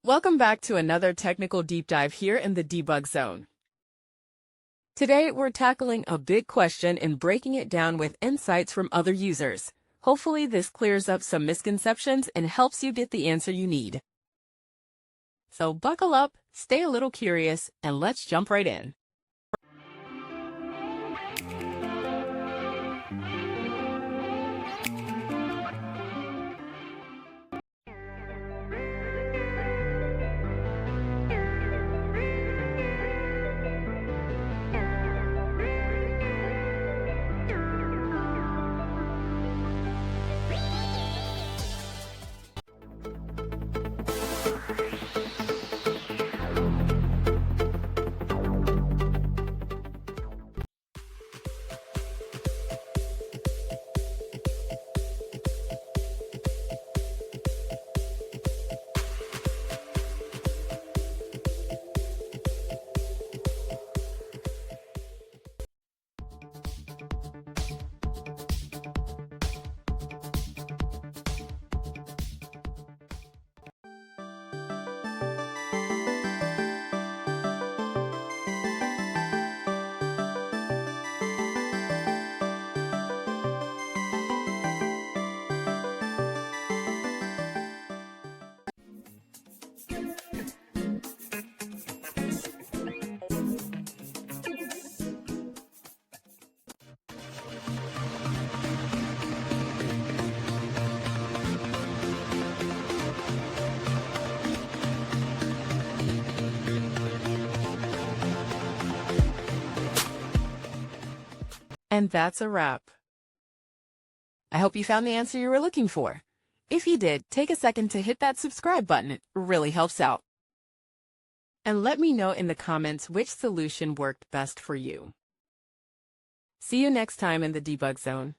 Welcome back to another technical deep dive here in the debug zone. Today, we're tackling a big question and breaking it down with insights from other users. Hopefully, this clears up some misconceptions and helps you get the answer you need. So buckle up, stay a little curious, and let's jump right in. And that's a wrap. I hope you found the answer you were looking for. If you did, take a second to hit that subscribe button. It really helps out. And let me know in the comments which solution worked best for you. See you next time in the debug zone.